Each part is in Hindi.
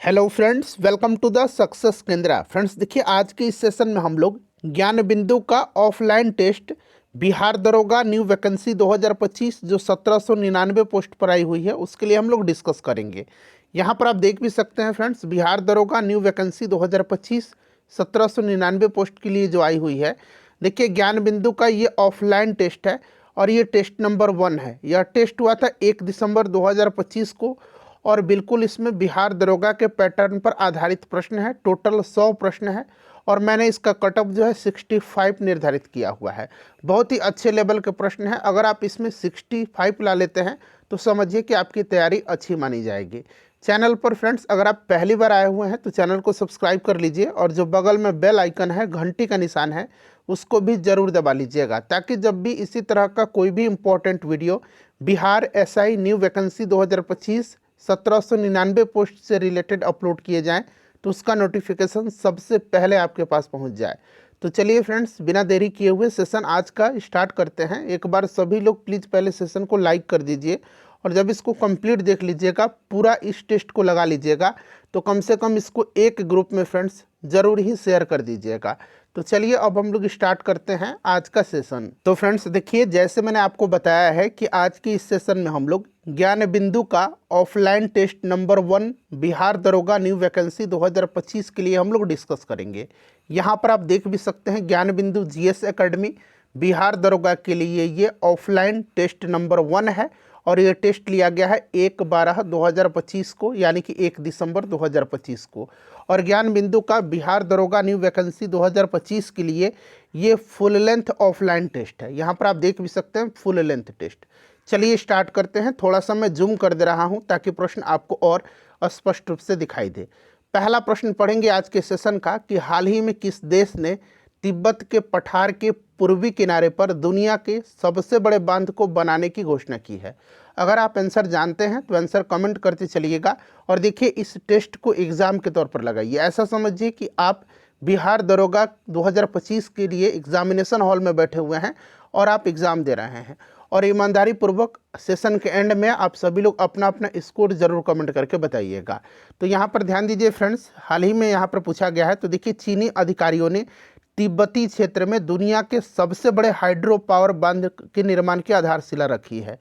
Hello friends, welcome to the success Kendra. Friends देखिए, आज के इस सेशन में हम लोग ज्ञान बिंदु का ऑफलाइन टेस्ट बिहार दरोगा न्यू वैकेंसी 2025 जो 1799 पोस्ट पर आई हुई है उसके लिए हम लोग डिस्कस करेंगे। यहाँ पर आप देख भी सकते हैं फ्रेंड्स, बिहार दरोगा न्यू वैकेंसी 2025 1799 पोस्ट के लिए जो आई हुई है। देखिए, ज्ञान बिंदु का ये ऑफलाइन टेस्ट है और ये टेस्ट नंबर 1 है। यह टेस्ट हुआ था 1 दिसंबर 2025 को और बिल्कुल इसमें बिहार दरोगा के पैटर्न पर आधारित प्रश्न है। टोटल 100 प्रश्न है और मैंने इसका कटअप जो है 65 निर्धारित किया हुआ है। बहुत ही अच्छे लेवल के प्रश्न है। अगर आप इसमें 65 ला लेते हैं तो समझिए कि आपकी तैयारी अच्छी मानी जाएगी। चैनल पर फ्रेंड्स अगर आप पहली बार आए हुए हैं तो चैनल को सब्सक्राइब कर लीजिए और जो बगल में बेल आइकन है, घंटी का निशान है, उसको भी ज़रूर दबा लीजिएगा ताकि जब भी इसी तरह का कोई भी important video Bihar SI new vacancy 2025 1799 post से रिलेटेड अपलोड किए जाएं तो उसका नोटिफिकेशन सबसे पहले आपके पास पहुंच जाए। तो चलिए फ्रेंड्स, बिना देरी किए हुए सेशन आज का स्टार्ट करते हैं। एक बार सभी लोग प्लीज़ पहले सेशन को लाइक कर दीजिए और जब इसको कंप्लीट देख लीजिएगा, पूरा इस टेस्ट को लगा लीजिएगा, तो कम से कम इसको एक ग्रुप में फ्रेंड्स ज़रूर ही शेयर कर दीजिएगा। तो चलिए अब हम लोग स्टार्ट करते हैं आज का सेशन। तो फ्रेंड्स देखिए, जैसे मैंने आपको बताया है कि आज की इस सेशन में हम लोग ज्ञान बिंदु का ऑफलाइन टेस्ट नंबर 1 बिहार दरोगा न्यू वैकेंसी 2025 के लिए हम लोग डिस्कस करेंगे। यहाँ पर आप देख भी सकते हैं, ज्ञान बिंदु जीएस एकेडमी बिहार दरोगा के लिए ये ऑफलाइन टेस्ट नंबर 1 है और ये टेस्ट लिया गया है 1/12/2025 को, यानी कि 1 दिसंबर 2025 को। और ज्ञान बिंदु का बिहार दरोगा न्यू वैकेंसी 2025 के लिए ये फुल लेंथ ऑफलाइन टेस्ट है। यहाँ पर आप देख भी सकते हैं फुल लेंथ टेस्ट। चलिए स्टार्ट करते हैं। थोड़ा सा मैं जूम कर दे रहा हूँ ताकि प्रश्न आपको और स्पष्ट रूप से दिखाई दे। पहला प्रश्न पढ़ेंगे आज के सेशन का कि हाल ही में किस देश ने तिब्बत के पठार के पूर्वी किनारे पर दुनिया के सबसे बड़े बांध को बनाने की घोषणा की है। अगर आप आंसर जानते हैं तो आंसर कमेंट करते चलिएगा और देखिए इस टेस्ट को एग्ज़ाम के तौर पर लगाइए। ऐसा समझिए कि आप बिहार दरोगा 2025 के लिए एग्जामिनेशन हॉल में बैठे हुए हैं और आप एग्ज़ाम दे रहे हैं और ईमानदारी पूर्वक सेशन के एंड में आप सभी लोग अपना अपना स्कोर जरूर कमेंट करके बताइएगा। तो यहाँ पर ध्यान दीजिए फ्रेंड्स, हाल ही में यहाँ पर पूछा गया है। तो देखिए, चीनी अधिकारियों ने तिब्बती क्षेत्र में दुनिया के सबसे बड़े हाइड्रो पावर बांध के निर्माण की आधारशिला रखी है।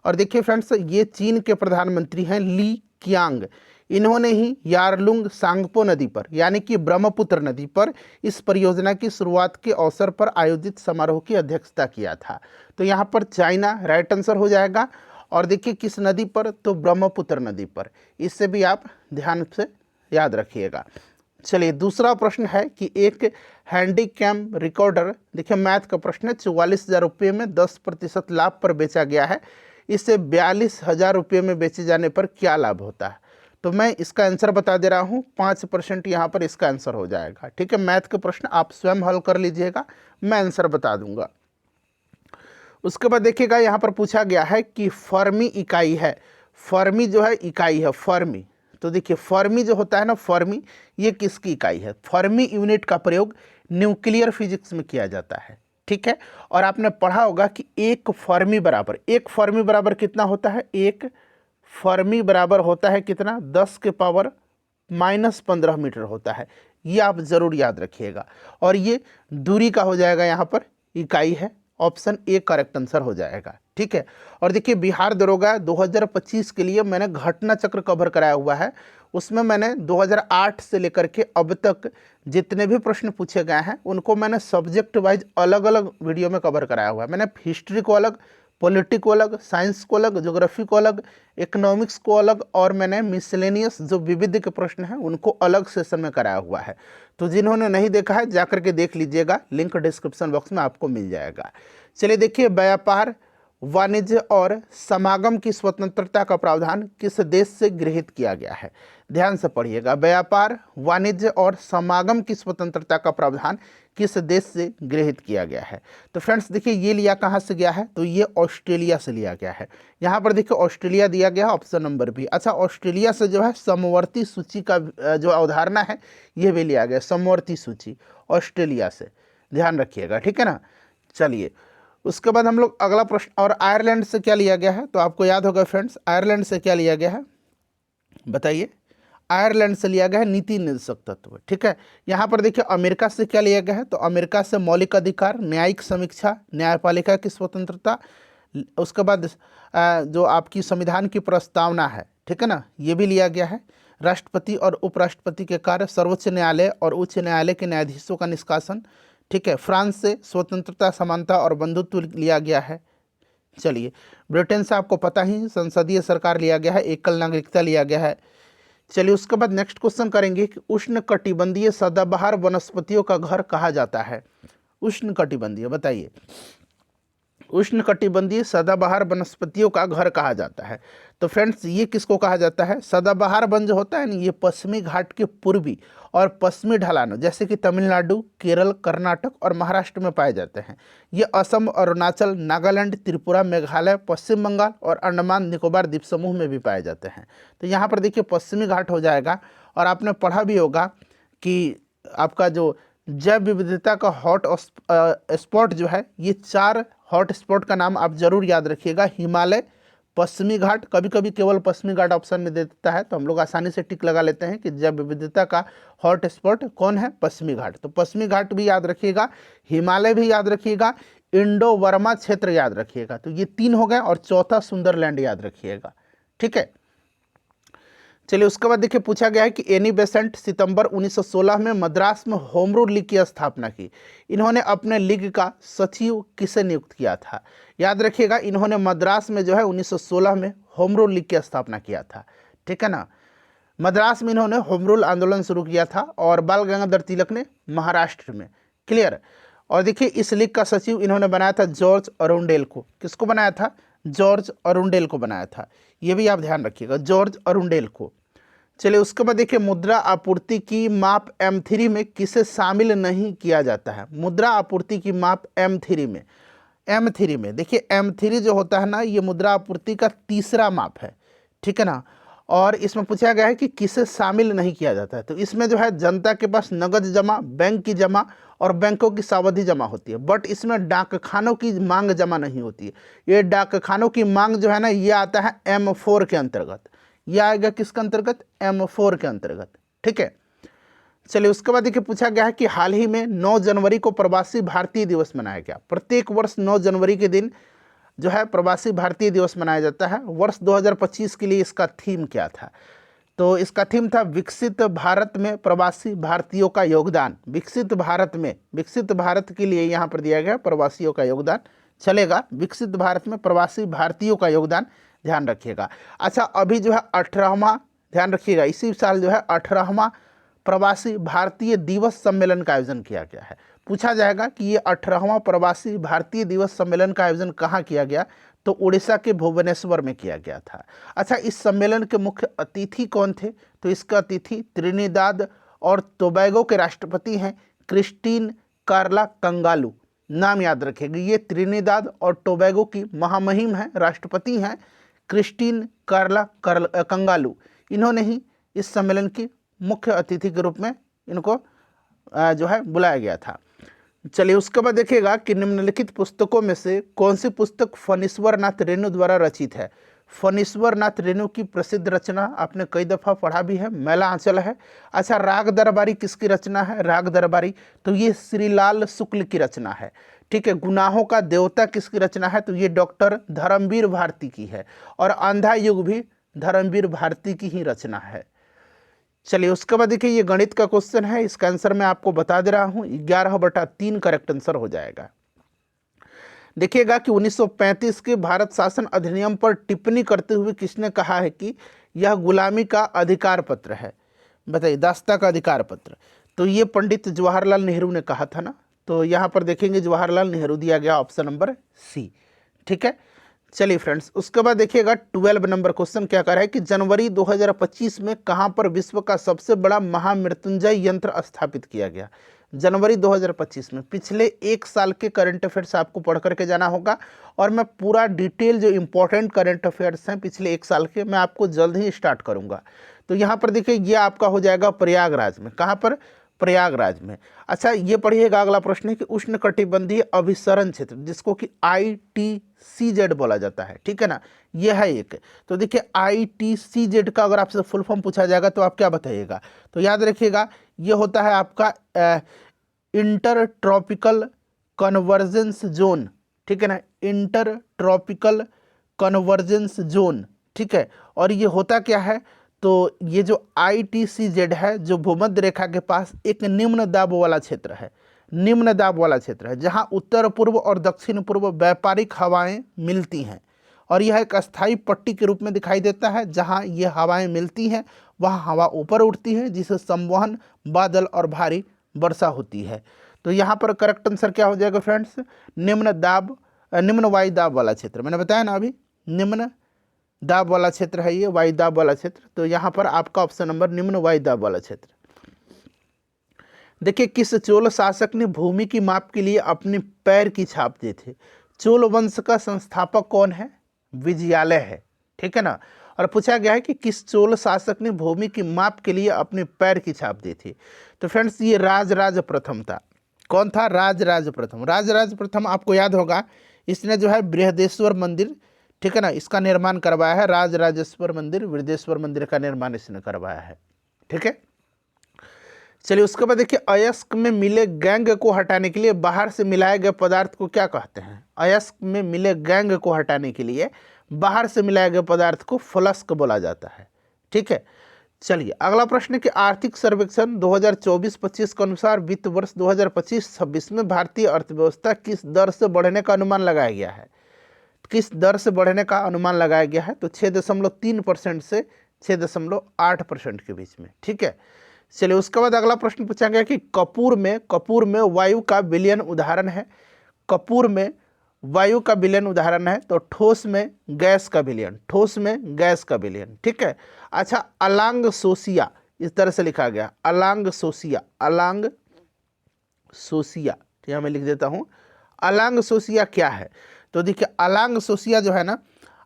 और देखिए फ्रेंड्स, ये चीन के प्रधानमंत्री हैं ली क्यांग। इन्होंने ही यारलुंग सांगपो नदी पर, यानी कि ब्रह्मपुत्र नदी पर, इस परियोजना की शुरुआत के अवसर पर आयोजित समारोह की अध्यक्षता किया था। तो यहाँ पर चाइना राइट आंसर हो जाएगा। और देखिए किस नदी पर, तो ब्रह्मपुत्र नदी पर। इससे भी आप ध्यान से याद रखिएगा। चलिए दूसरा प्रश्न है कि एक हैंडीकैम रिकॉर्डर, देखिए मैथ का प्रश्न है, 44,000 रुपये में 10% लाभ पर बेचा गया है। इसे 42,000 रुपये में बेचे जाने पर क्या लाभ होता है? तो मैं इसका आंसर बता दे रहा हूँ, 5% यहाँ पर इसका आंसर हो जाएगा। ठीक है, मैथ के प्रश्न आप स्वयं हल कर लीजिएगा, मैं आंसर बता दूंगा। उसके बाद देखिएगा, यहाँ पर पूछा गया है कि फर्मी इकाई है। फर्मी जो है इकाई है, फर्मी। तो देखिए फर्मी जो होता है ना, फर्मी, ये किसकी इकाई है? फर्मी यूनिट का प्रयोग न्यूक्लियर फिजिक्स में किया जाता है। ठीक है, और आपने पढ़ा होगा कि एक फर्मी बराबर कितना होता है? एक फर्मी बराबर होता है कितना? 10⁻⁻15 मीटर होता है। ये आप जरूर याद रखिएगा। और ये दूरी का हो जाएगा, यहाँ पर इकाई है। ऑप्शन ए करेक्ट आंसर हो जाएगा। ठीक है, और देखिए बिहार दरोगा 2025 के लिए मैंने घटना चक्र कवर कराया हुआ है। उसमें मैंने 2008 से लेकर के अब तक जितने भी प्रश्न पूछे गए हैं उनको मैंने सब्जेक्ट वाइज अलग अलग वीडियो में कवर कराया हुआ है। मैंने हिस्ट्री को अलग, पॉलिटी को अलग, साइंस को अलग, ज्योग्राफी को अलग, इकोनॉमिक्स को अलग, और मैंने मिसलेनियस जो विविध के प्रश्न हैं उनको अलग सेशन में कराया हुआ है। तो जिन्होंने नहीं देखा है जाकर के देख लीजिएगा, लिंक डिस्क्रिप्शन बॉक्स में आपको मिल जाएगा। चलिए देखिए, व्यापार, वाणिज्य और समागम की स्वतंत्रता का प्रावधान किस देश से गृहीत किया गया है? ध्यान से पढ़िएगा, व्यापार, वाणिज्य और समागम की स्वतंत्रता का प्रावधान किस देश से गृहीत किया गया है? तो फ्रेंड्स देखिए, ये लिया कहाँ से गया है? तो ये ऑस्ट्रेलिया से लिया गया है। यहाँ पर देखिए ऑस्ट्रेलिया दिया गया है, ऑप्शन नंबर बी। अच्छा, ऑस्ट्रेलिया से जो है समवर्ती सूची का जो अवधारणा है ये भी लिया गया, समवर्ती सूची ऑस्ट्रेलिया से, ध्यान रखिएगा। ठीक है ना। चलिए उसके बाद हम लोग अगला प्रश्न, और आयरलैंड से क्या लिया गया है? तो आपको याद होगा फ्रेंड्स, आयरलैंड से क्या लिया गया है बताइए? आयरलैंड से लिया गया है नीति निर्देशक तत्व। ठीक है, यहाँ पर देखिए अमेरिका से क्या लिया गया है, तो अमेरिका से मौलिक अधिकार, न्यायिक समीक्षा, न्यायपालिका की स्वतंत्रता, उसके बाद जो आपकी संविधान की प्रस्तावना है, ठीक है ना, ये भी लिया गया है। राष्ट्रपति और उपराष्ट्रपति के कार्य, सर्वोच्च न्यायालय और उच्च न्यायालय के न्यायाधीशों का निष्कासन। ठीक है, फ्रांस से स्वतंत्रता, समानता और बंधुत्व लिया गया है। चलिए, ब्रिटेन से आपको पता ही संसदीय सरकार लिया गया है, एकल नागरिकता लिया गया है। चलिए, उसके बाद नेक्स्ट क्वेश्चन करेंगे कि उष्णकटिबंधीय सदाबहार वनस्पतियों का घर कहा जाता है। उष्णकटिबंधीय, बताइए, उष्णकटिबंधीय सदाबहार वनस्पतियों का घर कहा जाता है। तो फ्रेंड्स, ये किसको कहा जाता है? सदाबहार वन जो होता है ना, ये पश्चिमी घाट के पूर्वी और पश्चिमी ढलानों जैसे कि तमिलनाडु, केरल, कर्नाटक और महाराष्ट्र में पाए जाते हैं। ये असम, अरुणाचल, नागालैंड, त्रिपुरा, मेघालय, पश्चिम बंगाल और अंडमान निकोबार द्वीप समूह में भी पाए जाते हैं। तो यहाँ पर देखिए पश्चिमी घाट हो जाएगा। और आपने पढ़ा भी होगा कि आपका जो जैव विविधता का हॉट स्पॉट जो है, ये 4 हॉट स्पॉट का नाम आप जरूर याद रखिएगा। हिमालय, पश्चिमी घाट, कभी कभी केवल पश्चिमी घाट ऑप्शन में दे देता है तो हम लोग आसानी से टिक लगा लेते हैं कि जैव विविधता का हॉट स्पॉट कौन है? पश्चिमी घाट। तो पश्चिमी घाट भी याद रखिएगा, हिमालय भी याद रखिएगा, इंडो वर्मा क्षेत्र याद रखिएगा। तो ये 3 हो गए और चौथा सुंदरलैंड याद रखिएगा। ठीक है, चलिए, उसके बाद देखिए पूछा गया है कि एनी बेसेंट सितंबर 1916 में मद्रास में होम रूल लीग की स्थापना की। इन्होंने अपने लीग का सचिव किसे नियुक्त किया था? याद रखिएगा, इन्होंने मद्रास में जो है 1916 में होम रूल लीग की स्थापना किया था। ठीक है ना, मद्रास में इन्होंने होम रूल आंदोलन शुरू किया था और बाल गंगाधर तिलक ने महाराष्ट्र में। क्लियर। और देखिए इस लीग का सचिव इन्होंने बनाया था जॉर्ज अरुंडेल को। किसको बनाया था? जॉर्ज अरुंडेल को बनाया था। ये भी आप ध्यान रखिएगा, जॉर्ज अरुंडेल को। चलिए, उसके बाद देखिए मुद्रा आपूर्ति की माप M3 में किसे शामिल नहीं किया जाता है? मुद्रा आपूर्ति की माप M3 में देखिए M3 जो होता है ना, ये मुद्रा आपूर्ति का तीसरा माप है। ठीक है ना, और इसमें पूछा गया है कि किसे शामिल नहीं किया जाता है। तो इसमें जो है जनता के पास नगद जमा, बैंक की जमा और बैंकों की सावधि जमा होती है, बट इसमें डाकखानों की मांग जमा नहीं होती है। ये डाकखानों की मांग जो है ना, ये आता है M4 के अंतर्गत। यह आएगा किसके अंतर्गत? M4 के अंतर्गत। ठीक है, चलिए, उसके बाद देखिए पूछा गया है कि हाल ही में 9 जनवरी को प्रवासी भारतीय दिवस मनाया गया। प्रत्येक वर्ष 9 जनवरी के दिन जो है प्रवासी भारतीय दिवस मनाया जाता है। वर्ष 2025 के लिए इसका थीम क्या था? तो इसका थीम था विकसित भारत में प्रवासी भारतीयों का योगदान। विकसित भारत के लिए यहाँ पर दिया गया प्रवासियों का योगदान। चलेगा, विकसित भारत में प्रवासी भारतीयों का योगदान, ध्यान रखिएगा। अच्छा, अभी जो है 18वां, ध्यान रखिएगा, इसी साल जो है 18वां प्रवासी भारतीय दिवस सम्मेलन का आयोजन किया गया है। पूछा जाएगा कि ये 18वां प्रवासी भारतीय दिवस सम्मेलन का आयोजन कहाँ किया गया? तो उड़ीसा के भुवनेश्वर में किया गया था। अच्छा, इस सम्मेलन के मुख्य अतिथि कौन थे? तो इसका अतिथि त्रिनिदाद और टोबैगो के राष्ट्रपति हैं क्रिस्टीन कार्ला कंगालू। नाम याद रखेंगे, ये त्रिनिदाद और टोबैगो की महामहिम हैं, राष्ट्रपति हैं क्रिस्टीन कार्ला कंगालू। इन्होंने ही इस सम्मेलन की मुख्य अतिथि के रूप में इनको जो है बुलाया गया था। चलिए, उसके बाद देखिएगा कि निम्नलिखित पुस्तकों में से कौन सी पुस्तक फणीश्वर नाथ रेणु द्वारा रचित है? फणीश्वर नाथ रेणु की प्रसिद्ध रचना आपने कई दफ़ा पढ़ा भी है, मैला आंचल है। अच्छा, राग दरबारी किसकी रचना है? राग दरबारी, तो ये श्रीलाल शुक्ल की रचना है। ठीक है, गुनाहों का देवता किसकी रचना है? तो ये डॉक्टर धर्मवीर भारती की है। और अंधा युग भी धर्मवीर भारती की ही रचना है। चलिए, उसके बाद देखिए ये गणित का क्वेश्चन है, इसका आंसर मैं आपको बता दे रहा हूँ, 11/3 करेक्ट आंसर हो जाएगा। देखिएगा कि 1935 के भारत शासन अधिनियम पर टिप्पणी करते हुए किसने कहा है कि यह गुलामी का अधिकार पत्र है? बताइए, दास्ता का अधिकार पत्र। तो ये पंडित जवाहरलाल नेहरू ने कहा था ना। तो यहाँ पर देखेंगे जवाहरलाल नेहरू दिया गया, ऑप्शन नंबर सी। ठीक है, चलिए फ्रेंड्स, उसके बाद देखिएगा 12 नंबर क्वेश्चन क्या कह रहा है कि जनवरी 2025 में कहाँ पर विश्व का सबसे बड़ा महामृत्युंजय यंत्र स्थापित किया गया? जनवरी 2025 में। पिछले 1 साल के करंट अफेयर्स आपको पढ़ करके जाना होगा और मैं पूरा डिटेल जो इंपॉर्टेंट करंट अफेयर्स हैं पिछले 1 साल के, मैं आपको जल्द ही स्टार्ट करूंगा। तो यहाँ पर देखिए ये आपका हो जाएगा प्रयागराज में। कहाँ पर? प्रयागराज में। अच्छा, ये पढ़िएगा, अगला प्रश्न है कि उष्णकटिबंधीय अभिसरण क्षेत्र, जिसको कि ITCZ बोला जाता है, ठीक है ना, ये है एक। तो देखिए ITCZ का अगर आपसे फुल फॉर्म पूछा जाएगा तो आप क्या बताइएगा? तो याद रखिएगा, ये होता है आपका इंटर ट्रॉपिकल कन्वर्जेंस जोन, ठीक है ना, इंटर ट्रॉपिकल कन्वर्जेंस जोन, ठीक है। और ये होता क्या है? तो ये जो ITCZ है, जो भूमध्य रेखा के पास एक निम्न दाब वाला क्षेत्र है, निम्न दाब वाला क्षेत्र है, जहां उत्तर पूर्व और दक्षिण पूर्व व्यापारिक हवाएं मिलती हैं। और यह एक अस्थायी पट्टी के रूप में दिखाई देता है, जहां ये हवाएं मिलती हैं वहां हवा ऊपर उठती है, जिससे संवहन, बादल और भारी वर्षा होती है। तो यहाँ पर करेक्ट आंसर क्या हो जाएगा फ्रेंड्स? निम्न वायु दाब वाला क्षेत्र। मैंने बताया ना अभी, निम्न दाब वाला क्षेत्र है ये, वायु दाब वाला क्षेत्र। तो यहाँ पर आपका ऑप्शन नंबर निम्न वायु दाब वाला क्षेत्र। देखिए, किस चोल शासक ने भूमि की माप के लिए अपने पैर की छाप दी थी? चोल वंश का संस्थापक कौन है? विजयालय है, ठीक है ना। और पूछा गया है कि किस चोल शासक ने भूमि की माप के लिए अपने पैर की छाप दी थी? तो फ्रेंड्स, ये राजराज प्रथम था। कौन था? राजराज प्रथम। राजराज प्रथम आपको याद होगा, इसने जो है बृहदेश्वर मंदिर, ठीक है ना, इसका निर्माण करवाया है। राजराजेश्वर मंदिर, बृहदेश्वर मंदिर का निर्माण इसने करवाया है, ठीक है। चलिए, उसके बाद देखिए, अयस्क में मिले गैंग को हटाने के लिए बाहर से मिलाए गए पदार्थ को क्या कहते हैं? अयस्क में मिले गैंग को हटाने के लिए बाहर से मिलाए गए पदार्थ को फ्लस्क बोला जाता है, ठीक है। चलिए, अगला प्रश्न है कि आर्थिक सर्वेक्षण 2024-25 के अनुसार वित्त वर्ष 2025-26 में भारतीय अर्थव्यवस्था किस दर से बढ़ने का अनुमान लगाया गया है? किस दर से बढ़ने का अनुमान लगाया गया है? तो 6.3% से 6.8% के बीच में, ठीक है। चलिए, उसके बाद अगला प्रश्न पूछा गया कि कपूर में वायु का विलयन उदाहरण है। कपूर में वायु का विलयन उदाहरण है। तो ठोस में गैस का विलयन, ठोस में गैस का विलयन, ठीक है। अच्छा, अलांग सोसिया, इस तरह से लिखा गया, अलांग सोसिया, अलांग सोसिया, यहाँ मैं लिख देता हूँ, अलांग सोसिया क्या है? तो देखिए, अलांग सोसिया जो है ना,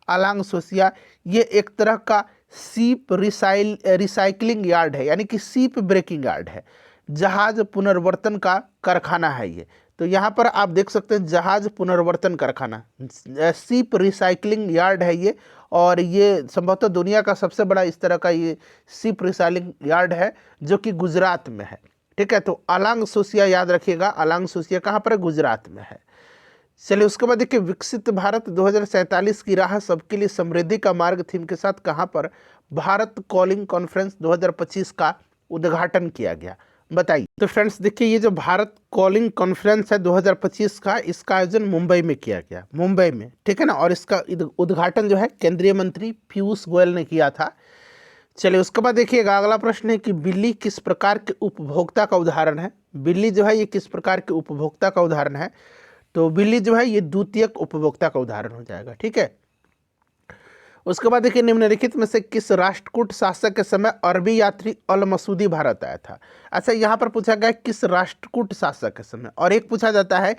अलांग सोसिया ये एक तरह का सीप रिसाइकलिंग यार्ड है, यानी कि सीप ब्रेकिंग यार्ड है, जहाज पुनर्वर्तन का कारखाना है ये। तो यहाँ पर आप देख सकते हैं, जहाज पुनर्वर्तन कारखाना, सीप रिसाइकलिंग यार्ड है ये। और ये संभवतः दुनिया का सबसे बड़ा इस तरह का ये सीप रिसाइकलिंग यार्ड है, जो कि गुजरात में है, ठीक है। तो अलांग सोसिया याद रखिएगा, अलांग सोसिया कहाँ पर है? गुजरात में है। चलिए, उसके बाद देखिए, विकसित भारत 2047 की राह सबके लिए समृद्धि का मार्ग थीम के साथ कहाँ पर भारत कॉलिंग कॉन्फ्रेंस 2025 का उद्घाटन किया गया? बताइए। तो फ्रेंड्स देखिए, ये जो भारत कॉलिंग कॉन्फ्रेंस है 2025 का, इसका आयोजन मुंबई में किया गया, मुंबई में, ठीक है ना। और इसका उद्घाटन जो है केंद्रीय मंत्री पीयूष गोयल ने किया था। चलिए, उसके बाद देखिएगा, अगला प्रश्न है कि बिल्ली किस प्रकार के उपभोक्ता का उदाहरण है? बिल्ली जो है ये किस प्रकार के उपभोक्ता का उदाहरण है? तो बिल्ली जो है ये द्वितीयक उपभोक्ता का उदाहरण हो जाएगा, ठीक है। उसके बाद देखिए, निम्नलिखित में से किस राष्ट्रकूट शासक के समय अरबी यात्री अल मसूदी भारत आया था? अच्छा, यहाँ पर पूछा गया किस राष्ट्रकूट शासक के समय, और एक पूछा जाता है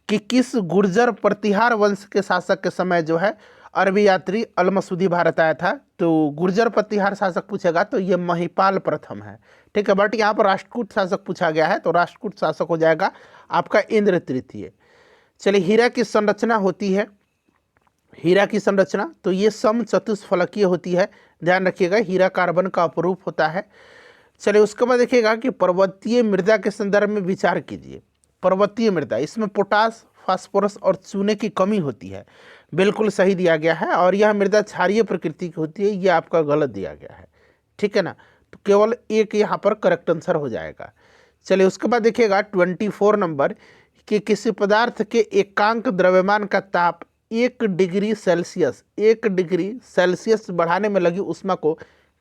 कि किस गुर्जर प्रतिहार वंश के शासक के समय जो है अरबी यात्री अल मसूदी भारत आया था? तो गुर्जर प्रतिहार शासक पूछेगा तो ये महिपाल प्रथम है, ठीक है। बट यहाँ पर राष्ट्रकूट शासक पूछा गया है, तो राष्ट्रकूट शासक हो जाएगा आपका इंद्र तृतीय। चलिए, हीरा की संरचना होती है, हीरा की संरचना तो ये समचतुष्फलकीय होती है, ध्यान रखिएगा, हीरा कार्बन का अपरूप होता है। चलिए, उसके बाद देखिएगा कि पर्वतीय मृदा के संदर्भ में विचार कीजिए। पर्वतीय मृदा, इसमें पोटास, फास्फोरस और चूने की कमी होती है, बिल्कुल सही दिया गया है। और यह मृदा क्षारीय प्रकृति की होती है, ये आपका गलत दिया गया है, ठीक है ना। तो केवल एक यहाँ पर करेक्ट आंसर हो जाएगा। चलिए, उसके बाद देखिएगा 24 नंबर कि किसी पदार्थ के एकांक द्रव्यमान का ताप 1 डिग्री सेल्सियस बढ़ाने में लगी ऊष्मा को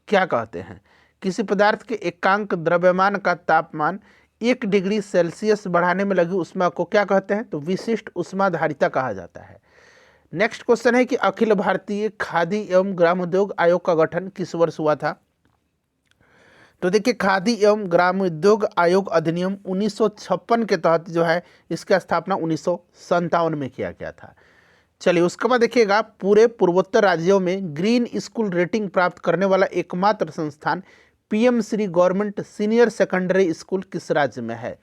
क्या कहते हैं? किसी पदार्थ के एकांक द्रव्यमान का तापमान 1 डिग्री सेल्सियस बढ़ाने में लगी ऊष्मा को क्या कहते हैं? तो विशिष्ट ऊष्माधारिता कहा जाता है। नेक्स्ट क्वेश्चन है कि अखिल भारतीय खादी एवं ग्रामोद्योग आयोग का गठन किस वर्ष हुआ था? तो देखिए, खादी एवं ग्रामोद्योग आयोग अधिनियम 1956 के तहत जो है इसका स्थापना 1957 में किया गया था। चलिए, उसके बाद देखिएगा, पूरे पूर्वोत्तर राज्यों में ग्रीन स्कूल रेटिंग प्राप्त करने वाला एकमात्र संस्थान PM Shri government senior secondary school किस राज्य में है?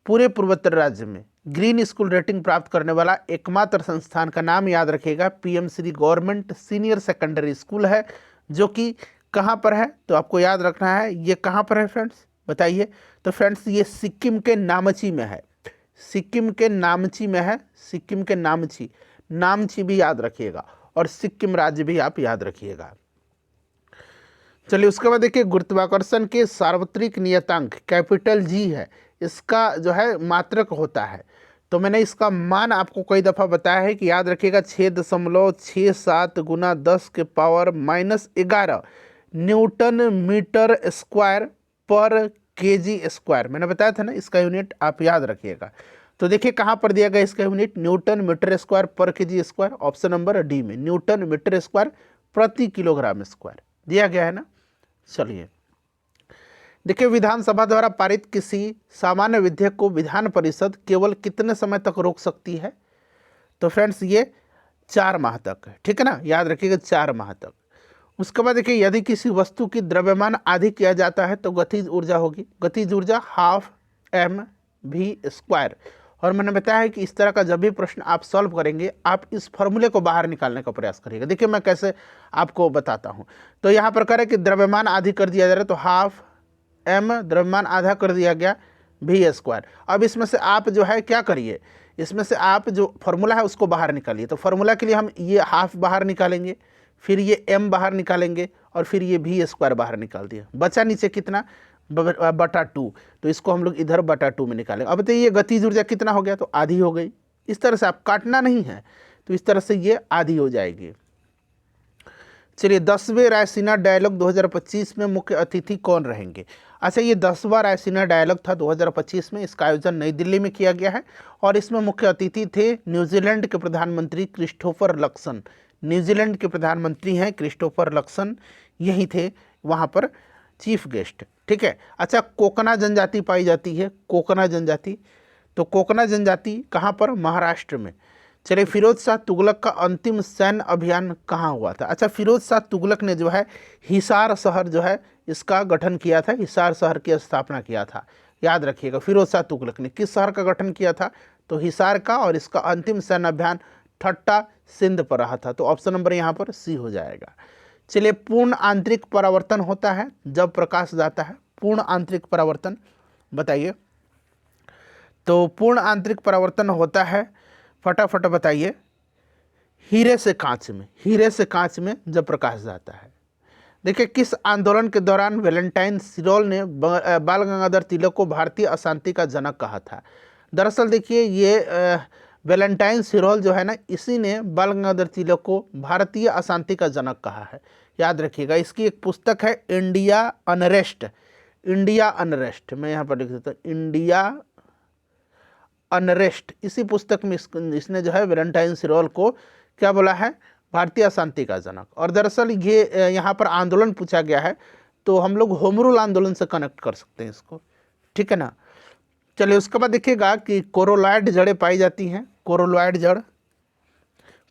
पूरे पूर्वोत्तर राज्य में ग्रीन स्कूल रेटिंग प्राप्त करने वाला एकमात्र संस्थान का नाम याद रखिएगा, PM Shri government senior secondary school है, जो कि कहाँ पर है? तो आपको याद रखना है ये कहाँ पर है फ्रेंड्स, बताइए। तो फ्रेंड्स ये सिक्किम के नामची में है, सिक्किम के नामची में है, सिक्किम के नामची, नामची भी याद रखिएगा और सिक्किम राज्य भी आप याद रखिएगा। चलिए उसके बाद देखिए, गुरुत्वाकर्षण के सार्वत्रिक नियतांक कैपिटल जी है, इसका जो है मात्रक होता है। तो मैंने इसका मान आपको कई दफ़ा बताया है कि याद रखिएगा 6.67 गुना 10 के पावर -11 न्यूटन मीटर स्क्वायर पर केजी स्क्वायर। मैंने बताया था ना, इसका यूनिट आप याद रखिएगा। तो देखिए कहाँ पर दिया गया इसका यूनिट, न्यूटन मीटर स्क्वायर पर KG square, option number D में न्यूटन मीटर स्क्वायर प्रति किलोग्राम स्क्वायर दिया गया है ना। चलिए देखिए, विधानसभा द्वारा पारित किसी सामान्य विधेयक को विधान परिषद केवल कितने समय तक रोक सकती है? तो फ्रेंड्स ये 4 माह तक है, ठीक है ना, याद रखिएगा 4 माह तक। उसके बाद देखिए, यदि किसी वस्तु की द्रव्यमान आदि किया जाता है तो गतिज ऊर्जा होगी, गतिज ऊर्जा ½ mv²। और मैंने बताया है कि इस तरह का जब भी प्रश्न आप सॉल्व करेंगे, आप इस फॉर्मूले को बाहर निकालने का प्रयास करिएगा। देखिए मैं कैसे आपको बताता हूँ। तो यहाँ पर करें कि द्रव्यमान आदि कर दिया जा रहा है, तो ½ m द्रव्यमान आधा कर दिया गया v²। अब इसमें से आप जो है क्या करिए, इसमें से आप जो फॉर्मूला है उसको बाहर निकालिए। तो फॉर्मूला के लिए हम ये ½ बाहर निकालेंगे, फिर ये m बाहर निकालेंगे और फिर ये v² बाहर निकाल दिया, बचा नीचे कितना /2। तो इसको हम लोग इधर /2 में निकालेंगे। अब बताइए गतिज ऊर्जा कितना हो गया, तो आधी हो गई। इस तरह से आप काटना नहीं है, तो इस तरह से ये आधी हो जाएगी। चलिए 10वें रायसीना डायलॉग 2025 में मुख्य अतिथि कौन रहेंगे? अच्छा, ये 10वां रायसीना डायलॉग था 2025 में, इसका आयोजन नई दिल्ली में किया गया है और इसमें मुख्य अतिथि थे न्यूजीलैंड के प्रधानमंत्री क्रिस्टोफर लक्सन। न्यूजीलैंड के प्रधानमंत्री हैं क्रिस्टोफर लक्सन, यही थे वहाँ पर चीफ गेस्ट, ठीक है। अच्छा, कोकना जनजाति पाई जाती है, कोकना जनजाति। तो कोकना जनजाति कहाँ पर? महाराष्ट्र में। चलिए, फिरोज शाह तुगलक का अंतिम सैन्य अभियान कहाँ हुआ था? अच्छा, फिरोज शाह तुगलक ने जो है हिसार शहर जो है इसका गठन किया था, हिसार शहर की स्थापना किया था, याद रखिएगा। फिरोज शाह तुगलक ने किस शहर का गठन किया था? तो हिसार का, और इसका अंतिम सैन्य अभियान ठट्टा सिंध पर रहा था। तो ऑप्शन नंबर यहाँ पर सी हो जाएगा। चलिए, पूर्ण आंतरिक परावर्तन होता है जब प्रकाश जाता है, पूर्ण आंतरिक परावर्तन बताइए। तो पूर्ण आंतरिक परावर्तन होता है, फटाफट बताइए, हीरे से कांच में, हीरे से कांच में जब प्रकाश जाता है। देखिए, किस आंदोलन के दौरान वैलेंटाइन सिरोल ने बाल गंगाधर तिलक को भारतीय अशांति का जनक कहा था? दरअसल देखिए, ये वैलेंटाइन सिरोल जो है ना, इसी ने बाल गंगाधर तिलक को भारतीय अशांति का जनक कहा है, याद रखिएगा। इसकी एक पुस्तक है इंडिया अनरेस्ट, इंडिया अनरेस्ट, मैं यहाँ पर लिख देता हूँ इंडिया अनरेस्ट। इसी पुस्तक में इसने जो है वैलेंटाइन सिरोल को क्या बोला है? भारतीय अशांति का जनक। और दरअसल ये यहाँ पर आंदोलन पूछा गया है, तो हम लोग होम रूल आंदोलन से कनेक्ट कर सकते हैं इसको, ठीक है ना। चलिए उसके बाद देखिएगा कि कोरोलॉइड जड़ें पाई जाती हैं, कोरोलॉइड जड़,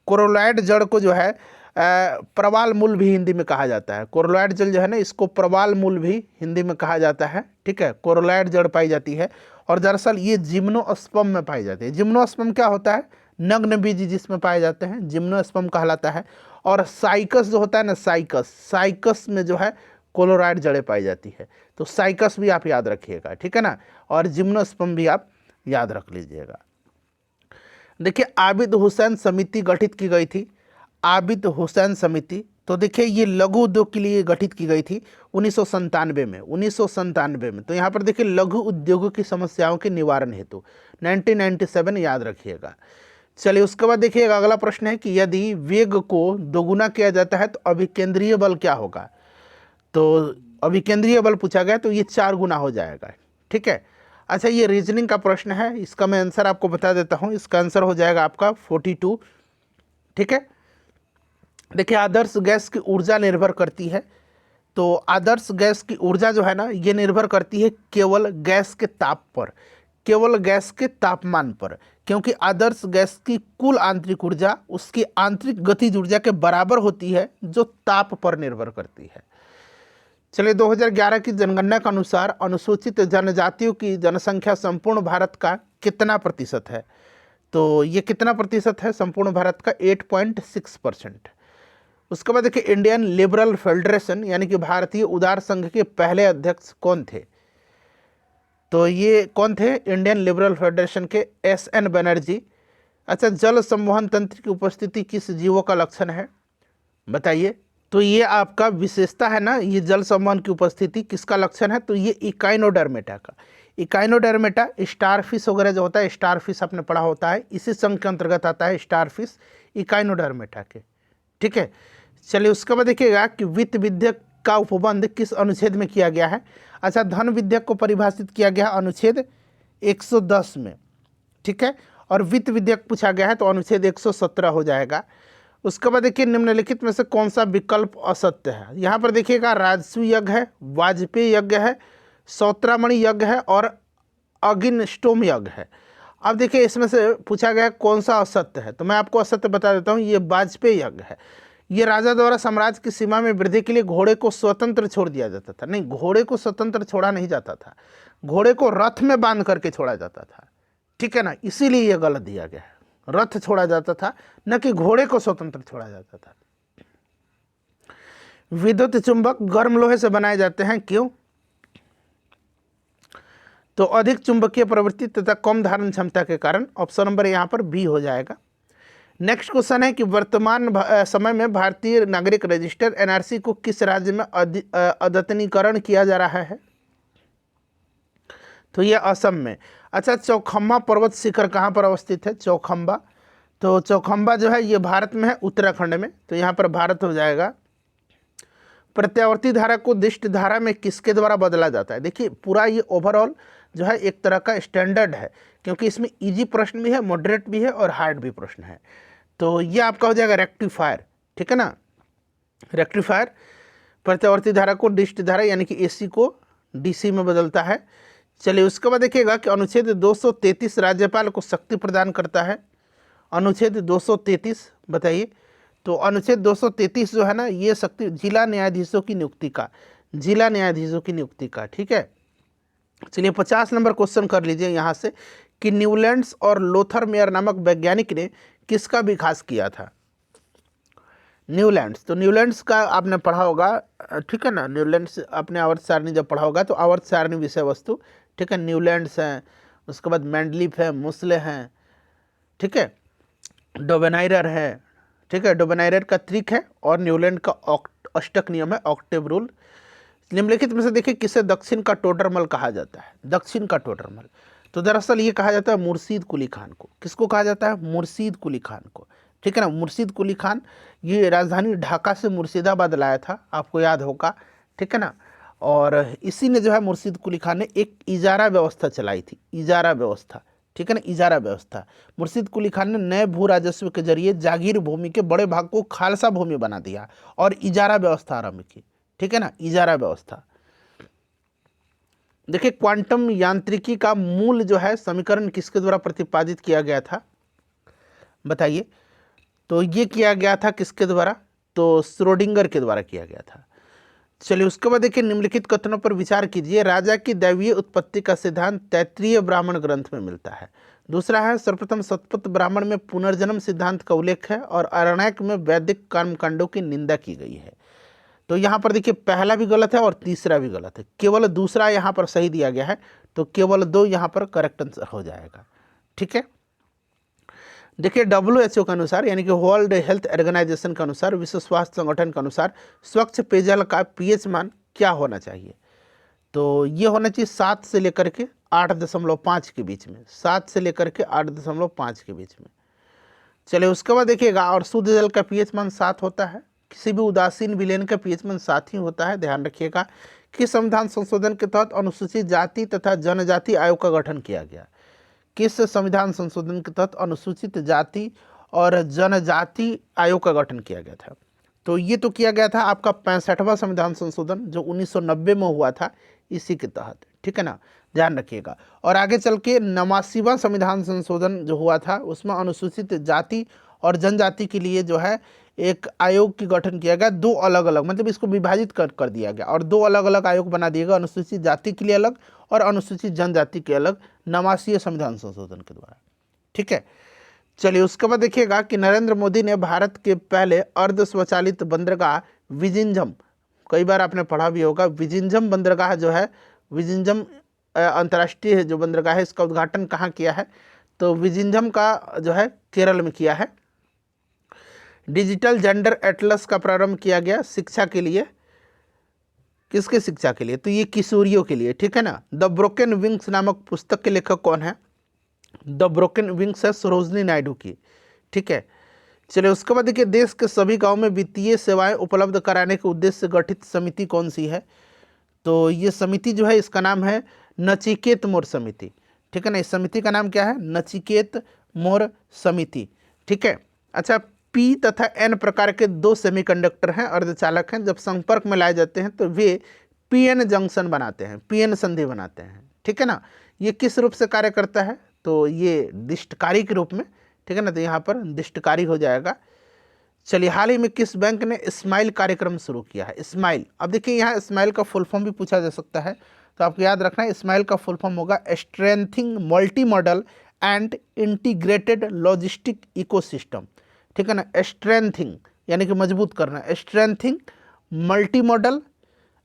कोरोलॉइड जड़ को जो है प्रवाल मूल भी हिंदी में कहा जाता है। कोरोलॉइड जड़ जो है ना, इसको प्रवाल मूल भी हिंदी में कहा जाता है, ठीक है। कोरोलॉइड जड़ पाई जाती है और दरअसल ये जिम्नोस्पर्म में पाई जाती है। जिम्नोस्पर्म क्या होता है? नग्न बीज जिसमें पाए जाते हैं, जिम्नोस्पर्म कहलाता है। और साइकस जो होता है ना, साइकस, साइकस में जो है कोलोराइड जड़ें पाई जाती है। तो साइकस भी आप याद रखिएगा, ठीक है ना, और जिम्नोस्पर्म भी आप याद रख लीजिएगा। देखिए, आबिद हुसैन समिति गठित की गई थी, आबिद हुसैन समिति। तो देखिए, ये लघु उद्योग के लिए गठित की गई थी 1997 में, 1997 में। तो यहाँ पर देखिए, लघु उद्योगों की समस्याओं के निवारण हेतु 1997 याद रखिएगा। चलिए उसके बाद देखिएगा, अगला प्रश्न है कि यदि वेग को दोगुना किया जाता है तो अभिकेंद्रीय बल क्या होगा? तो अभिकेंद्रीय बल पूछा गया, तो ये 4 गुना हो जाएगा, ठीक है। अच्छा, ये रीजनिंग का प्रश्न है, इसका मैं आंसर आपको बता देता हूँ। इसका आंसर हो जाएगा आपका 42, ठीक है। देखिए, आदर्श गैस की ऊर्जा निर्भर करती है, तो आदर्श गैस की ऊर्जा जो है ना, ये निर्भर करती है केवल गैस के ताप पर, केवल गैस के तापमान पर, क्योंकि आदर्श गैस की कुल आंतरिक ऊर्जा उसकी आंतरिक गतिज ऊर्जा के बराबर होती है, जो ताप पर निर्भर करती है। चलिए 2011 की जनगणना के अनुसार अनुसूचित जनजातियों की जनसंख्या संपूर्ण भारत का कितना प्रतिशत है? तो ये कितना प्रतिशत है संपूर्ण भारत का? 8.6%। उसके बाद देखिए इंडियन लिबरल फेडरेशन यानी कि भारतीय उदार संघ के पहले अध्यक्ष कौन थे? तो ये कौन थे इंडियन लिबरल फेडरेशन के? एस.एन. बनर्जी। अच्छा, जल संवहन तंत्र की उपस्थिति किस जीवों का लक्षण है? बताइए। तो ये आपका विशेषता है ना, ये जल संवहन की उपस्थिति किसका लक्षण है? तो ये इकाइनोडर्मेटा का। इकाइनोडर्मेटा स्टारफिश वगैरह जो होता है, स्टारफिश आपने पढ़ा होता है, इसी संघ के अंतर्गत आता है स्टारफिश, इकाइनोडर्मेटा के। ठीक है, चलिए उसके बाद देखिएगा कि वित्त विधेयक का उपबंध किस अनुच्छेद में किया गया है? अच्छा, धन विधेयक को परिभाषित किया गया अनुच्छेद 110 में। ठीक है, और वित्त विधेयक पूछा गया है तो अनुच्छेद 117 हो जाएगा। उसके बाद देखिए निम्नलिखित में से कौन सा विकल्प असत्य है? यहाँ पर देखिएगा राजसू यज्ञ है, वाजपेयी यज्ञ है, सौत्रामणि यज्ञ है और अगिनस्टोम यज्ञ है। अब देखिए इसमें से पूछा गया कौन सा असत्य है, तो मैं आपको असत्य बता देता हूँ, ये वाजपेयी यज्ञ है। ये राजा द्वारा साम्राज्य की सीमा में वृद्धि के लिए घोड़े को स्वतंत्र छोड़ दिया जाता था। नहीं, घोड़े को स्वतंत्र छोड़ा नहीं जाता था, घोड़े को रथ में बांध करके छोड़ा जाता था। ठीक है ना, इसीलिए यह गलत दिया गया है, रथ छोड़ा जाता था न कि घोड़े को स्वतंत्र छोड़ा जाता था। विद्युत चुंबक गर्म लोहे से बनाए जाते हैं, क्यों? तो अधिक चुंबकीय प्रवृत्ति तथा कम धारण क्षमता के कारण। ऑप्शन नंबर यहाँ पर बी हो जाएगा। नेक्स्ट क्वेश्चन है कि वर्तमान समय में भारतीय नागरिक रजिस्टर एनआरसी को किस राज्य में अद्यतनीकरण किया जा रहा है? तो ये असम में। अच्छा, चौखम्बा पर्वत शिखर कहाँ पर अवस्थित है? चौखम्बा। तो चौखम्बा जो है ये भारत में है, उत्तराखंड में, तो यहाँ पर भारत हो जाएगा। प्रत्यावर्ती धारा को दिष्ट धारा में किसके द्वारा बदला जाता है? देखिए पूरा ये ओवरऑल जो है एक तरह का स्टैंडर्ड है, क्योंकि इसमें इजी प्रश्न भी है, मॉडरेट भी है और हार्ड भी प्रश्न है। तो ये आपका हो जाएगा रेक्टिफायर। ठीक है ना, रेक्टिफायर प्रत्यावर्ती धारा को डिष्ट धारा यानी कि एसी को डीसी में बदलता है। चलिए उसके बाद देखिएगा कि अनुच्छेद 233 राज्यपाल को शक्ति प्रदान करता है। अनुच्छेद 233 बताइए। तो अनुच्छेद 233 जो है ना, ये शक्ति जिला न्यायाधीशों की नियुक्ति का, जिला न्यायाधीशों की नियुक्ति का। ठीक है, चलिए 50 नंबर क्वेश्चन कर लीजिए यहाँ से कि न्यूलैंड्स और लोथर मेयर नामक वैज्ञानिक ने किसका विकास किया था? न्यूलैंड्स। तो न्यूलैंड्स का आपने पढ़ा होगा, ठीक है ना, न्यूलैंड्स आपने आवर्त सारणी जब पढ़ा होगा तो आवर्त सारणी विषय वस्तु। ठीक है, न्यूलैंड्स हैं, उसके बाद मैंडलीफ है, मुस्ले हैं, ठीक है, डोबेनाइरर है। ठीक है, डोबेनाइरर का त्रिक है और न्यूलैंड का अष्टक नियम है, ऑक्टेव रूल। निम्नलिखित में से देखिए किसे दक्षिण का टोडरमल कहा जाता है? दक्षिण का टोडरमल, तो दरअसल ये कहा जाता है मुर्शीद कुली खान को। किसको कहा जाता है? मुर्शीद कुली खान को। ठीक है ना, मुर्शीद कुली खान ये राजधानी ढाका से मुर्शिदाबाद लाया था, आपको याद होगा। ठीक है ना, और इसी ने जो है मुर्शीद कुली खान ने एक इजारा व्यवस्था चलाई थी, इजारा व्यवस्था। ठीक है ना, इजारा व्यवस्था। मुर्शीद कुली खान ने नए भू राजस्व के जरिए जागीर भूमि के बड़े भाग को खालसा भूमि बना दिया और इजारा व्यवस्था आरंभ की। ठीक है ना, इजारा व्यवस्था। देखिए क्वांटम यांत्रिकी का मूल जो है समीकरण किसके द्वारा प्रतिपादित किया गया था? बताइए। तो ये किया गया था किसके द्वारा? तो श्रोडिंगर के द्वारा किया गया था। चलिए उसके बाद देखिए निम्नलिखित कथनों पर विचार कीजिए। राजा की दैवीय उत्पत्ति का सिद्धांत तैत्रीय ब्राह्मण ग्रंथ में मिलता है। दूसरा है सर्वप्रथम शतपथ ब्राह्मण में पुनर्जन्म सिद्धांत का उल्लेख है और अरण्यक में वैदिक कर्मकांडों की निंदा की गई है। तो यहाँ पर देखिए पहला भी गलत है और तीसरा भी गलत है, केवल दूसरा यहाँ पर सही दिया गया है, तो केवल 2 यहाँ पर करेक्ट आंसर हो जाएगा। ठीक है, देखिए WHO के अनुसार यानी कि वर्ल्ड हेल्थ ऑर्गेनाइजेशन के अनुसार, विश्व स्वास्थ्य संगठन के अनुसार स्वच्छ पेयजल का पीएच मान क्या होना चाहिए? तो ये होना चाहिए 7 से लेकर के 8.5 के बीच में, 7 से लेकर के 8.5 के बीच में। चलिए उसके बाद देखिएगा, और शुद्ध जल का पीएच मान 7 होता है, किसी भी उदासीन विलयन का पीएच मान 7 ही होता है। ध्यान रखिएगा कि संविधान संशोधन के तहत अनुसूचित जाति तथा जनजाति आयोग का गठन किया गया। किस संविधान संशोधन के तहत अनुसूचित जाति और जनजाति आयोग का गठन किया गया था? तो ये तो किया गया था आपका 65वां संविधान संशोधन जो 1990 में हुआ था, इसी के तहत। ठीक है ना, ध्यान रखिएगा। और आगे चल के 89वां संविधान संशोधन जो हुआ था उसमें अनुसूचित जाति और जनजाति के लिए जो है एक आयोग की गठन किया गया, दो अलग अलग, मतलब इसको विभाजित कर दिया गया और दो अलग अलग आयोग बना दिए गए, अनुसूचित जाति के लिए अलग और अनुसूचित जनजाति के अलग, नवासीय संविधान संशोधन के द्वारा। ठीक है, चलिए उसके बाद देखिएगा कि नरेंद्र मोदी ने भारत के पहले अर्ध स्वचालित बंदरगाह विजिंजम, कई बार आपने पढ़ा भी होगा, विजिंजम बंदरगाह जो है, विजिंजम अंतर्राष्ट्रीय जो बंदरगाह है, इसका उद्घाटन कहाँ किया है? तो विजिंजम का जो है केरल में किया है। डिजिटल जेंडर एटलस का प्रारंभ किया गया शिक्षा के लिए, किसके शिक्षा के लिए? तो ये किशोरियों के लिए, ठीक है ना। द ब्रोकन विंग्स नामक पुस्तक के लेखक कौन है? द ब्रोकन विंग्स है सरोजनी नायडू की, ठीक है। चलिए उसके बाद देखिए, देश के सभी गांव में वित्तीय सेवाएं उपलब्ध कराने के उद्देश्य से गठित समिति कौन सी है? तो ये समिति जो है इसका नाम है नचिकेत मोर समिति, ठीक है ना। इस समिति का नाम क्या है? नचिकेत मोर समिति, ठीक है। अच्छा, पी तथा एन प्रकार के दो सेमीकंडक्टर हैं, अर्धचालक हैं, जब संपर्क में लाए जाते हैं तो वे पीएन जंक्शन बनाते हैं, पीएन संधि बनाते हैं, ठीक है ना। ये किस रूप से कार्य करता है? तो ये दिष्टकारी के रूप में, ठीक है ना। तो यहाँ पर दिष्टकारी हो जाएगा। चलिए, हाल ही में किस बैंक ने स्माइल कार्यक्रम शुरू किया है? स्माइल, अब देखिए यहाँ स्माइल का फुल फॉर्म भी पूछा जा सकता है, तो आपको याद रखना है स्माइल का फुल फॉर्म होगा strengthening multi modal and integrated logistic ecosystem, ठीक है ना। स्ट्रेंथिंग यानी कि मजबूत करना, strengthening multi modal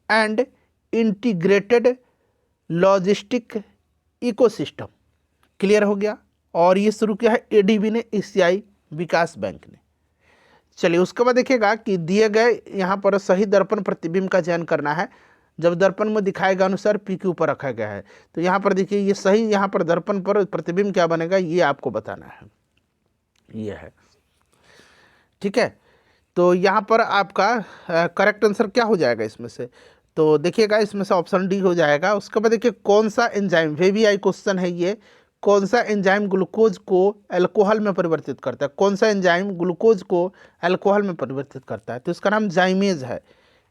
and integrated logistic ecosystem, clear हो गया। और ये शुरू किया है एडीबी ने, एशियाई विकास बैंक ने। चलिए उसके बाद देखिएगा कि दिए गए यहाँ पर सही दर्पण प्रतिबिंब का चयन करना है, जब दर्पण में दिखाए गए अनुसार पी के ऊपर रखा गया है। तो यहाँ पर देखिए ये सही, यहाँ पर दर्पण पर प्रतिबिंब क्या बनेगा ये आपको बताना है, ये है, ठीक है। तो यहाँ पर आपका करेक्ट आंसर क्या हो जाएगा इसमें से? तो देखिएगा इसमें से ऑप्शन डी हो जाएगा। उसके बाद देखिए कौन सा एंजाइम, VVI क्वेश्चन है ये, कौन सा एंजाइम ग्लूकोज को अल्कोहल में परिवर्तित करता है? कौन सा एंजाइम ग्लूकोज को अल्कोहल में परिवर्तित करता है? तो इसका नाम जाइमेज है।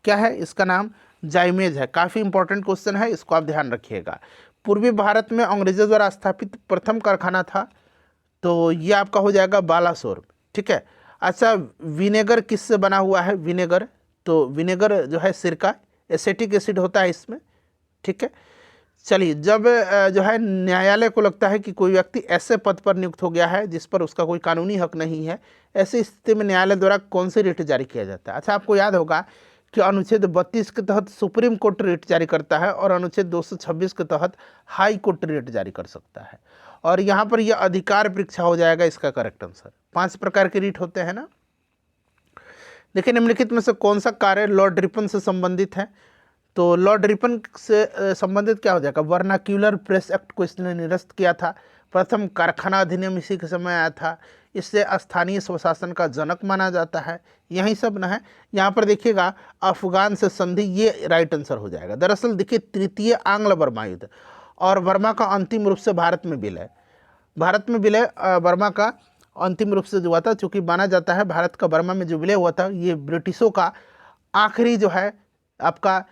क्या है इसका नाम? जाइमेज है। काफ़ी इंपॉर्टेंट क्वेश्चन है, इसको आप ध्यान रखिएगा। पूर्वी भारत में अंग्रेजों द्वारा स्थापित प्रथम कारखाना था, तो ये आपका हो जाएगा बालासोर, ठीक है। अच्छा, विनेगर किससे बना हुआ है? विनेगर, तो विनेगर जो है सिरका, एसिटिक एसिड होता है इसमें, ठीक है। चलिए, जब जो है न्यायालय को लगता है कि कोई व्यक्ति ऐसे पद पर नियुक्त हो गया है जिस पर उसका कोई कानूनी हक नहीं है, ऐसी स्थिति में न्यायालय द्वारा कौन सी रिट जारी किया जाता है? अच्छा, आपको याद होगा कि अनुच्छेद 32 के तहत सुप्रीम कोर्ट रिट जारी करता है और अनुच्छेद 226 के तहत हाई कोर्ट रिट जारी कर सकता है। और यहाँ पर यह अधिकार परीक्षा हो जाएगा इसका करेक्ट आंसर। 5 प्रकार के रिट होते हैं ना। देखिए, निम्नलिखित में से कौन सा कार्य लॉर्ड रिपन से संबंधित है? तो लॉर्ड रिपन से संबंधित क्या हो जाएगा? वर्नाक्यूलर प्रेस एक्ट को इसने निरस्त किया था। प्रथम कारखाना अधिनियम इसी के समय आया था। इससे स्थानीय स्वशासन का जनक माना जाता है। यही सब ना है। यहाँ पर देखिएगा अफगान से संधि, ये राइट आंसर हो जाएगा। दरअसल देखिए, तृतीय आंग्ल बर्मा युद्ध और बर्मा का अंतिम रूप से भारत में विलय, बर्मा का अंतिम रूप से जो हुआ था, चूँकि माना जाता है भारत का बर्मा में जो विलय हुआ था ये ब्रिटिशों का आखिरी जो है आपका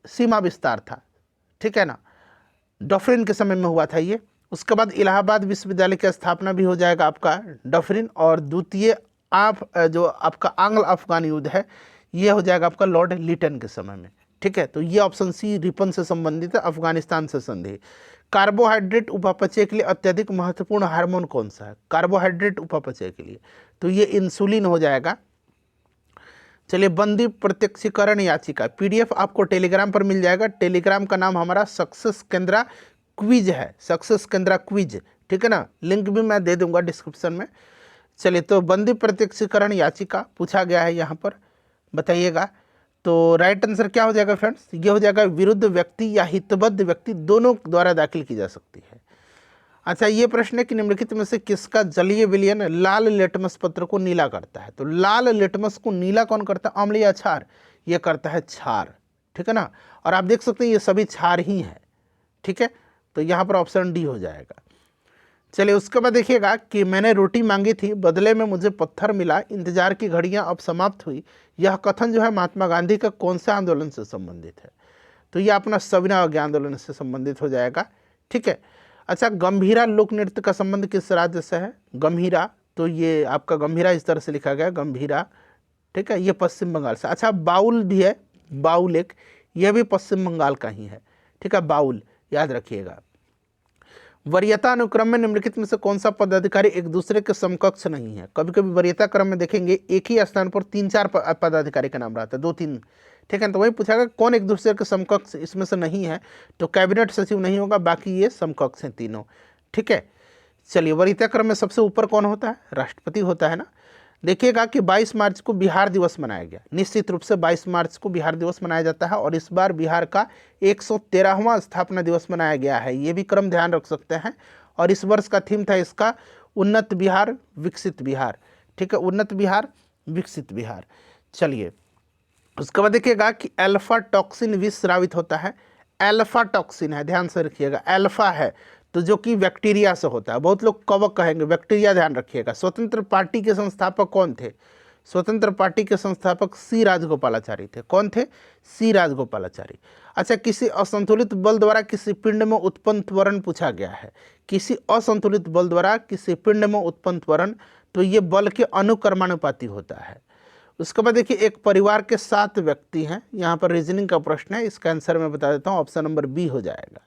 सीमा विस्तार था, ठीक है ना। डफरिन के समय में हुआ था ये। उसके बाद इलाहाबाद विश्वविद्यालय की स्थापना भी हो जाएगा आपका डफरिन, और द्वितीय जो आपका आंग्ल अफगान युद्ध है ये हो जाएगा आपका लॉर्ड लिटन के समय में, ठीक है। तो ये ऑप्शन सी रिपन से संबंधित है, अफगानिस्तान से संधि। कार्बोहाइड्रेट उपापचय के लिए अत्यधिक महत्वपूर्ण हार्मोन कौन सा है? कार्बोहाइड्रेट उपापचय के लिए तो ये इंसुलिन हो जाएगा। चलिए, बंदी प्रत्यक्षीकरण याचिका PDF आपको टेलीग्राम पर मिल जाएगा। टेलीग्राम का नाम हमारा सक्सेस केंद्रा क्विज है, सक्सेस केंद्रा क्विज, ठीक है ना। लिंक भी मैं दे दूंगा डिस्क्रिप्शन में। चलिए, तो बंदी प्रत्यक्षीकरण याचिका पूछा गया है यहाँ पर, बताइएगा। तो राइट आंसर क्या हो जाएगा फ्रेंड्स? ये हो जाएगा विरुद्ध व्यक्ति या हितबद्ध व्यक्ति दोनों द्वारा दाखिल की जा सकती है। अच्छा, ये प्रश्न है कि निम्नलिखित में से किसका जलीय विलयन लाल लिटमस पत्र को नीला करता है? तो लाल लिटमस को नीला कौन करता है? अम्ल या क्षार? ये करता है क्षार, ठीक है ना। और आप देख सकते हैं ये सभी क्षार ही है, ठीक है। तो यहाँ पर ऑप्शन डी हो जाएगा। चलिए, उसके बाद देखिएगा कि मैंने रोटी मांगी थी, बदले में मुझे पत्थर मिला, इंतजार की घड़ियाँ अब समाप्त हुई। यह कथन जो है महात्मा गांधी का कौन से आंदोलन से संबंधित है? तो ये अपना सविनय अवज्ञा आंदोलन से संबंधित हो जाएगा, ठीक है। अच्छा, गंभीरा लोक नृत्य का संबंध किस राज्य से है? गंभीरा, तो ये आपका गंभीरा इस तरह से लिखा गया, गंभीरा ठीक है, ये पश्चिम बंगाल से। अच्छा, बाउल भी है, बाउल एक, यह भी पश्चिम बंगाल का ही है, ठीक है, बाउल, याद रखिएगा। वरीयता अनुक्रम में निम्नलिखित में से कौन सा पदाधिकारी एक दूसरे के समकक्ष नहीं है? कभी कभी वरीयता क्रम में देखेंगे एक ही स्थान पर 3-4 पदाधिकारी का नाम रहता है, 2-3, ठीक है, तो वही पूछा गया कौन एक दूसरे के समकक्ष इसमें से नहीं है, तो कैबिनेट सचिव नहीं होगा, बाकी ये समकक्ष हैं तीनों, ठीक है। चलिए, वरीयता क्रम में सबसे ऊपर कौन होता है? राष्ट्रपति होता है ना। देखिएगा कि 22 मार्च को बिहार दिवस मनाया गया, निश्चित रूप से 22 मार्च को बिहार दिवस मनाया जाता है, और इस बार बिहार का 113वां स्थापना दिवस मनाया गया है, ये भी क्रम ध्यान रख सकते हैं। और इस वर्ष का थीम था इसका उन्नत बिहार विकसित बिहार, ठीक है, उन्नत बिहार विकसित बिहार। चलिए, उसके बाद देखिएगा कि अल्फा टॉक्सिन विष स्रावित होता है, अल्फा टॉक्सिन है, ध्यान से रखिएगा, अल्फा है तो जो कि बैक्टीरिया से होता है, बहुत लोग कवक कहेंगे, बैक्टीरिया, ध्यान रखिएगा। स्वतंत्र पार्टी के संस्थापक कौन थे? स्वतंत्र पार्टी के संस्थापक सी राजगोपालाचारी थे। कौन थे? सी राजगोपालाचारी। अच्छा, किसी असंतुलित बल द्वारा किसी पिंड में उत्पन्न त्वरण पूछा गया है, किसी असंतुलित बल द्वारा किसी पिंड में उत्पन्न त्वरण, तो ये बल के अनुक्रमानुपाती होता है। उसके बाद देखिए, एक परिवार के 7 व्यक्ति हैं, यहाँ पर रीजनिंग का प्रश्न है, इसका आंसर मैं बता देता हूँ, ऑप्शन नंबर बी हो जाएगा।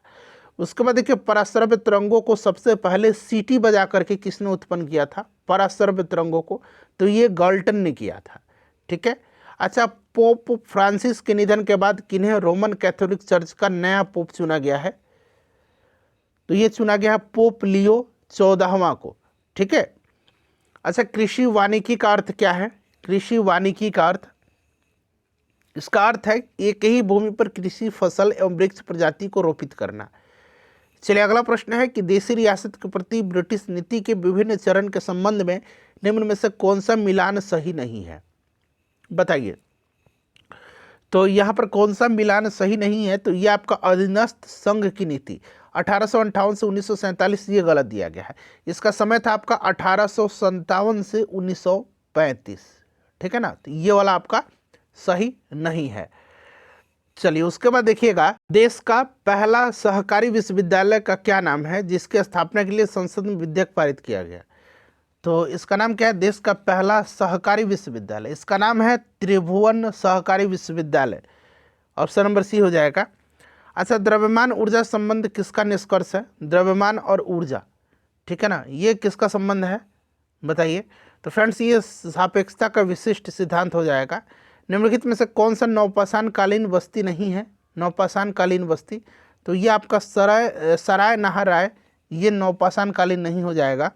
उसके बाद देखिए, पराश्रव्य तरंगों को सबसे पहले सीटी बजा करके किसने उत्पन्न किया था? पराश्रव्य तरंगों को, तो ये गाल्टन ने किया था, ठीक है। अच्छा, पोप फ्रांसिस के निधन के बाद किन्हें रोमन कैथोलिक चर्च का नया पोप चुना गया है? तो ये चुना गया है पोप लियो 14वां को, ठीक है। अच्छा, कृषि वानिकी का अर्थ क्या है? कृषि वानिकी का अर्थ, इसका अर्थ है एक ही भूमि पर कृषि फसल एवं वृक्ष प्रजाति को रोपित करना। चलिए, अगला प्रश्न है कि देशी रियासत के प्रति ब्रिटिश नीति के विभिन्न चरण के संबंध में निम्न में से कौन सा मिलान सही नहीं है? बताइए। तो यहाँ पर कौन सा मिलान सही नहीं है? तो ये आपका अधीनस्थ संघ की नीति 1858 से 1947, ये गलत दिया गया है। इसका समय था आपका 1857 से 1935, ठीक है ना, तो ये वाला आपका सही नहीं है। चलिए, उसके बाद देखिएगा, देश का पहला सहकारी विश्वविद्यालय का क्या नाम है जिसके स्थापना के लिए संसद में विधेयक पारित किया गया? तो इसका नाम क्या है? देश का पहला सहकारी विश्वविद्यालय, इसका नाम है त्रिभुवन सहकारी विश्वविद्यालय, ऑप्शन नंबर सी हो जाएगा। अच्छा, द्रव्यमान ऊर्जा संबंध किसका निष्कर्ष है? द्रव्यमान और ऊर्जा, ठीक है ना, ये किसका संबंध है? बताइए। तो फ्रेंड्स, ये सापेक्षता का विशिष्ट सिद्धांत हो जाएगा। निम्नलिखित में से कौन सा नौपाषाण कालीन बस्ती नहीं है? नौपाषाण कालीन बस्ती, तो ये आपका सराय नहर राय, ये नौपाषाण कालीन नहीं हो जाएगा।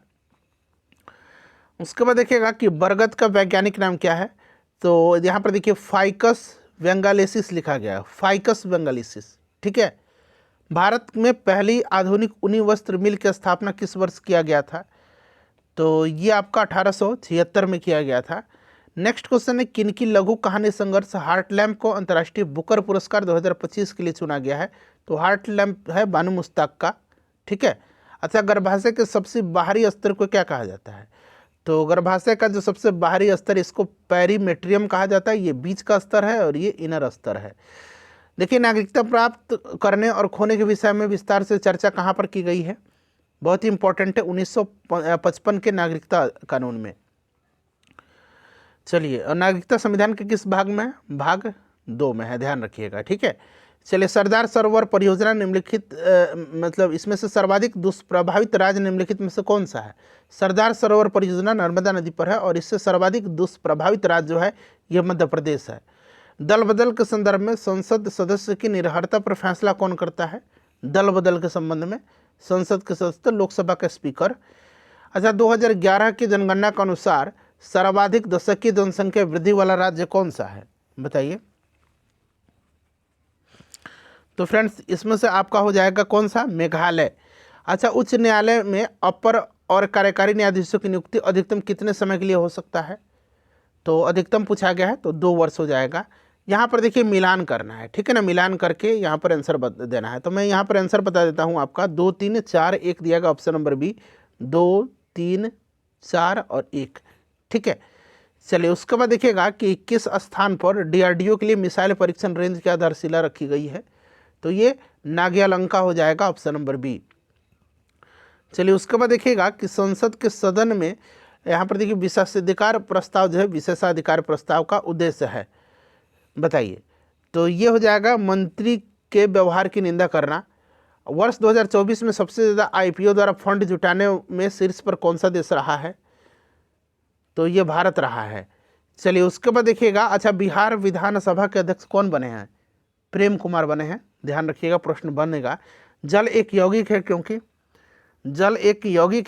उसके बाद देखिएगा कि बरगद का वैज्ञानिक नाम क्या है? तो यहाँ पर देखिए फाइकस बेंगालेसिस लिखा गया है, फाइकस बेंगालेसिस, ठीक है। भारत में पहली आधुनिक ऊनी वस्त्र मिल की स्थापना किस वर्ष किया गया था? तो ये आपका 1876 में किया गया था। नेक्स्ट क्वेश्चन है, किनकी लघु कहानी संघर्ष हार्टलैम्प को अंतर्राष्ट्रीय बुकर पुरस्कार 2025 के लिए चुना गया है? तो हार्टलैम्प है बानू मुश्ताक का, ठीक है। अच्छा, गर्भाशय के सबसे बाहरी स्तर को क्या कहा जाता है? तो गर्भाशय का जो सबसे बाहरी स्तर, इसको पेरीमेट्रियम कहा जाता है, ये बीच का स्तर है और ये इनर स्तर है। देखिए, नागरिकता प्राप्त करने और खोने के विषय में विस्तार से चर्चा कहाँ पर की गई है? बहुत ही इंपॉर्टेंट है, 1955 के नागरिकता कानून में। चलिए, और नागरिकता संविधान के किस भाग में? भाग 2 में है, ध्यान रखिएगा, ठीक है। चलिए, सरदार सरोवर परियोजना निम्नलिखित मतलब इसमें से सर्वाधिक दुष्प्रभावित राज्य निम्नलिखित में से कौन सा है? सरदार सरोवर परियोजना नर्मदा नदी पर है और इससे सर्वाधिक दुष्प्रभावित राज्य जो है यह मध्य प्रदेश है। दल बदल के संदर्भ में संसद सदस्य की निर्भरता पर फैसला कौन करता है? दल बदल के संबंध में संसद के सदस्य, लोकसभा के स्पीकर। अच्छा, 2011 की जनगणना के अनुसार सर्वाधिक दशकीय जनसंख्या वृद्धि वाला राज्य कौन सा है? बताइए। तो फ्रेंड्स, इसमें से आपका हो जाएगा कौन सा? मेघालय। अच्छा, उच्च न्यायालय में अपर और कार्यकारी न्यायाधीशों की नियुक्ति अधिकतम कितने समय के लिए हो सकता है? तो अधिकतम पूछा गया है, तो 2 वर्ष हो जाएगा। यहाँ पर देखिए मिलान करना है, ठीक है ना, मिलान करके यहाँ पर आंसर देना है। तो मैं यहाँ पर आंसर बता देता हूँ आपका 2, 3, 4, 1 दिया गया, ऑप्शन नंबर बी, 2, 3, 4 और 1, ठीक है। चलिए, उसके बाद देखिएगा कि किस स्थान पर DRDO के लिए मिसाइल परीक्षण रेंज की आधारशिला रखी गई है? तो ये नाग्यालंका हो जाएगा, ऑप्शन नंबर बी। चलिए, उसके बाद देखिएगा कि संसद के सदन में यहाँ पर देखिए विशेषाधिकार प्रस्ताव जो है विशेषाधिकार प्रस्ताव का उद्देश्य है, बताइए। तो ये हो जाएगा मंत्री के व्यवहार की निंदा करना। वर्ष 2024 में सबसे ज़्यादा आईपीओ द्वारा फंड जुटाने में शीर्ष पर कौन सा देश रहा है? तो ये भारत रहा है। चलिए उसके बाद देखिएगा, अच्छा बिहार विधानसभा के अध्यक्ष कौन बने हैं? प्रेम कुमार बने हैं, ध्यान रखिएगा प्रश्न बनेगा। जल एक यौगिक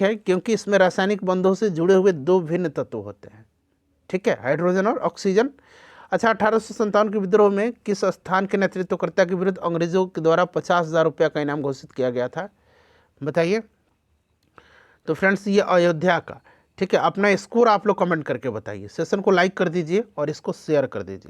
है क्योंकि इसमें रासायनिक बंधों से जुड़े हुए दो भिन्न तत्व होते हैं, ठीक है, हाइड्रोजन और ऑक्सीजन। अच्छा 1857 के विद्रोह में किस स्थान के नेतृत्वकर्ता के विरुद्ध अंग्रेजों के द्वारा 50,000 रुपया का इनाम घोषित किया गया था? बताइए। तो फ्रेंड्स ये अयोध्या का, ठीक है। अपना स्कोर आप लोग कमेंट करके बताइए। सेशन को लाइक कर दीजिए और इसको शेयर कर दीजिए।